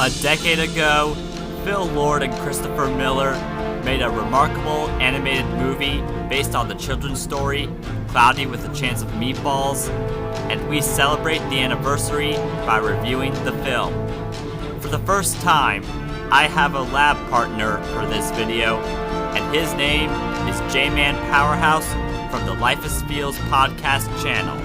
A decade ago, Phil Lord and Christopher Miller made a remarkable animated movie based on the children's story, Cloudy with a Chance of Meatballs, and we celebrate the anniversary by reviewing the film. For the first time, I have a lab partner for this video, and his name is J-Man Powerhouse from the Life is Feels podcast channel.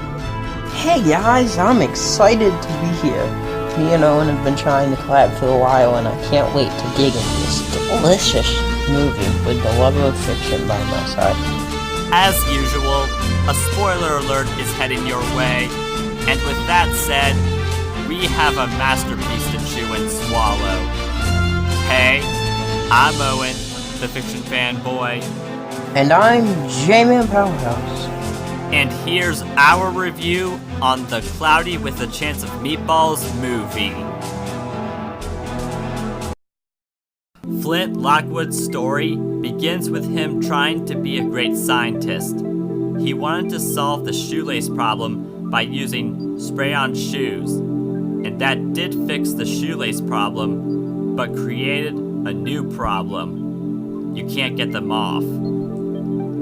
Hey guys, I'm excited to be here. Me and Owen have been trying to collab for a while, and I can't wait to dig into this delicious movie with the lover of fiction by my side. As usual, a spoiler alert is heading your way, and with that said, we have a masterpiece to chew and swallow. Hey, I'm Owen, the fiction fanboy. And I'm J-Man Powerhouse. And here's our review on the Cloudy with a Chance of Meatballs movie. Flint Lockwood's story begins with him trying to be a great scientist. He wanted to solve the shoelace problem by using spray-on shoes, and that did fix the shoelace problem, but created a new problem. You can't get them off.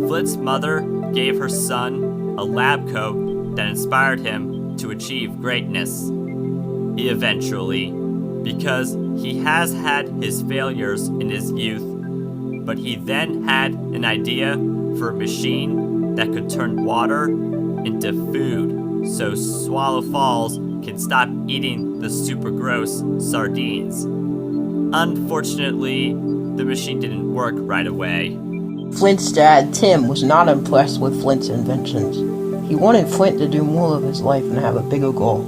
Flint's mother gave her son a lab coat that inspired him to achieve greatness. Eventually, because he has had his failures in his youth, but he then had an idea for a machine that could turn water into food so Swallow Falls can stop eating the super gross sardines. Unfortunately, the machine didn't work right away. Flint's dad, Tim, was not impressed with Flint's inventions. He wanted Flint to do more of his life and have a bigger goal.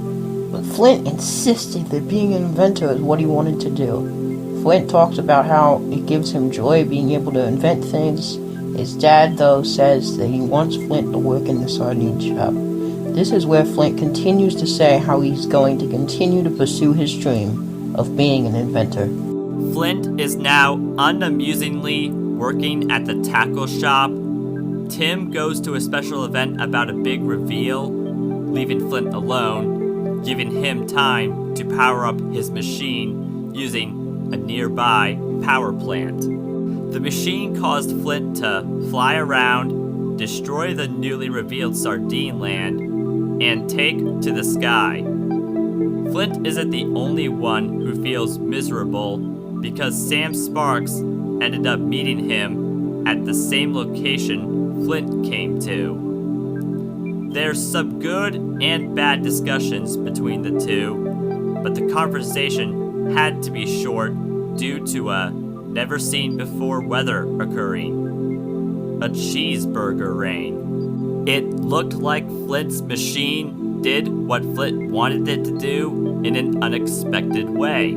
But Flint insisted that being an inventor is what he wanted to do. Flint talks about how it gives him joy being able to invent things. His dad, though, says that he wants Flint to work in the sardine shop. This is where Flint continues to say how he's going to continue to pursue his dream of being an inventor. Flint is now unamusingly working at the tackle shop. Tim goes to a special event about a big reveal, leaving Flint alone, giving him time to power up his machine using a nearby power plant. The machine caused Flint to fly around, destroy the newly revealed sardine land, and take to the sky. Flint isn't the only one who feels miserable because Sam Sparks ended up meeting him at the same location Flint came to. There's some good and bad discussions between the two, but the conversation had to be short due to a never-seen-before weather occurring. A cheeseburger rain. It looked like Flint's machine did what Flint wanted it to do in an unexpected way.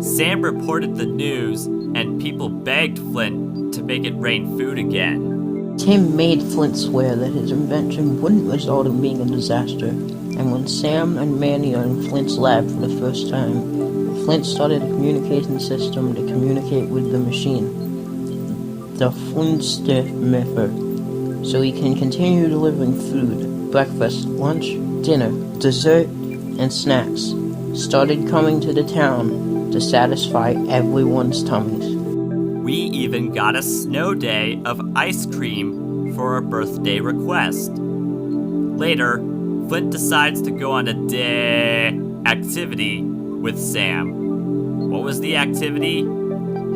Sam reported the news, and people begged Flint to make it rain food again. Tim made Flint swear that his invention wouldn't result in being a disaster, and when Sam and Manny are in Flint's lab for the first time, Flint started a communication system to communicate with the machine, the Flintstermiffer, so he can continue delivering food, breakfast, lunch, dinner, dessert, and snacks, started coming to the town to satisfy everyone's tummies. We even got a snow day of ice cream for a birthday request. Later, Flint decides to go on a day activity with Sam. What was the activity?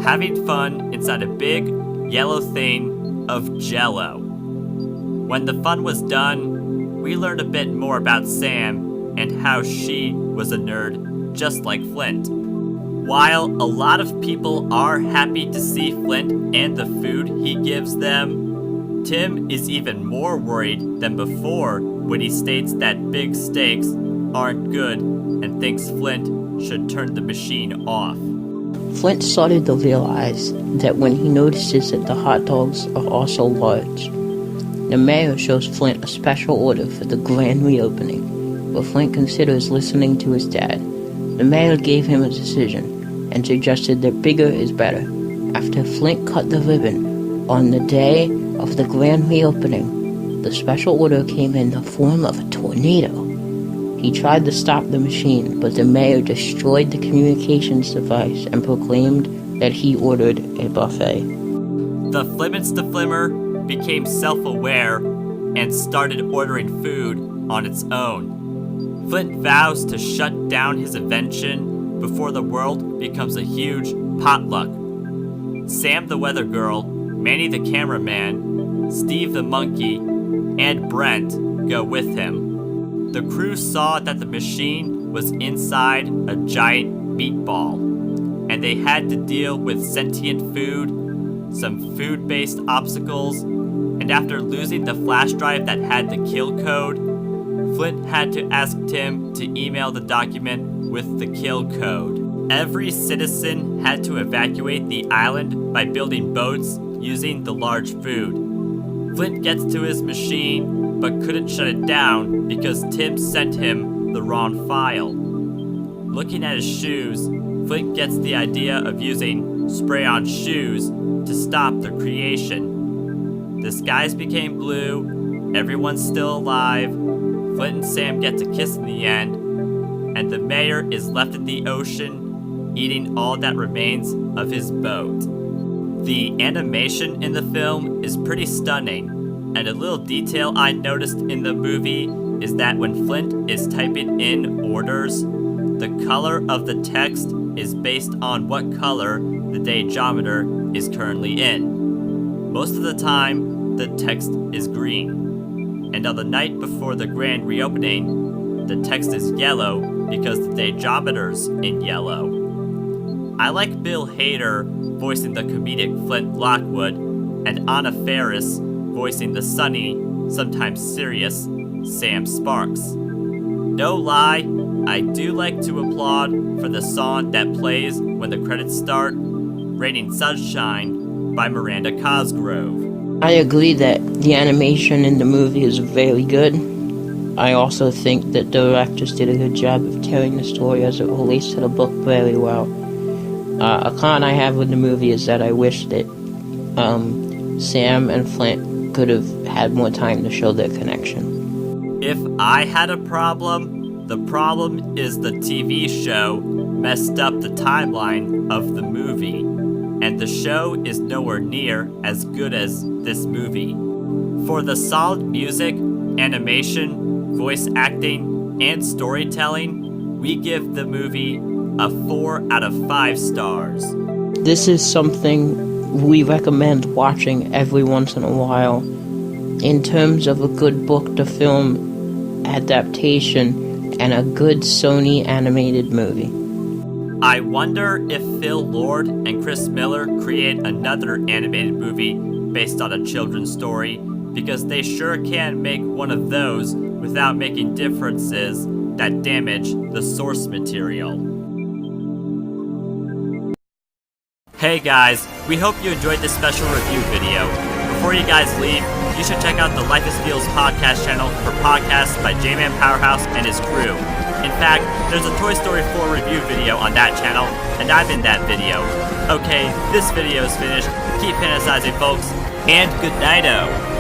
Having fun inside a big yellow thing of Jell-O. When the fun was done, we learned a bit more about Sam and how she was a nerd just like Flint. While a lot of people are happy to see Flint and the food he gives them, Tim is even more worried than before when he states that big steaks aren't good and thinks Flint should turn the machine off. Flint started to realize that when he notices that the hot dogs are also large. The mayor shows Flint a special order for the grand reopening, but Flint considers listening to his dad. The mayor gave him a decision and suggested that bigger is better. After Flint cut the ribbon on the day of the grand reopening, the special order came in the form of a tornado. He He tried to stop the machine, but the mayor destroyed the communications device and proclaimed that he ordered a buffet. The Flimmer became self-aware and started ordering food on its own. Flint vows to shut down his invention before the world becomes a huge potluck. Sam the weather girl, Manny the cameraman, Steve the monkey, and Brent go with him. The crew saw that the machine was inside a giant meatball, and they had to deal with sentient food, some food-based obstacles, and after losing the flash drive that had the kill code, Flint had to ask Tim to email the document with the kill code. Every citizen had to evacuate the island by building boats using the large food. Flint gets to his machine, but couldn't shut it down because Tim sent him the wrong file. Looking at his shoes, Flint gets the idea of using spray-on shoes to stop the creation. The skies became blue, everyone's still alive, Flint and Sam get to kiss in the end, and the mayor is left in the ocean, eating all that remains of his boat. The animation in the film is pretty stunning, and a little detail I noticed in the movie is that when Flint is typing in orders, the color of the text is based on what color the diegeometer is currently in. Most of the time, the text is green, and on the night before the grand reopening, the text is yellow because the diegeometer's in yellow. I like Bill Hader voicing the comedic Flint Lockwood, and Anna Faris voicing the sunny, sometimes serious, Sam Sparks. No lie, I do like to applaud for the song that plays when the credits start, Raining Sunshine by Miranda Cosgrove. I agree that the animation in the movie is very good. I also think that the directors did a good job of telling the story as it relates to the book very well. A con I have with the movie is that I wish that Sam and Flint could have had more time to show their connection. If I had a problem, the problem is the TV show messed up the timeline of the movie, and the show is nowhere near as good as this movie. For the solid music, animation, voice acting, and storytelling, we give the movie a 4 out of 5 stars. This is something we recommend watching every once in a while. In terms of a good book to film adaptation and a good Sony animated movie. I wonder if Phil Lord and Chris Miller create another animated movie based on a children's story, because they sure can make one of those without making differences that damage the source material. Hey guys, we hope you enjoyed this special review video. Before you guys leave, you should check out the Life is Feels podcast channel for podcasts by J-Man Powerhouse and his crew. In fact, there's a Toy Story 4 review video on that channel, and I'm in that video. Okay, this video is finished. Keep fantasizing, folks, and good night-o.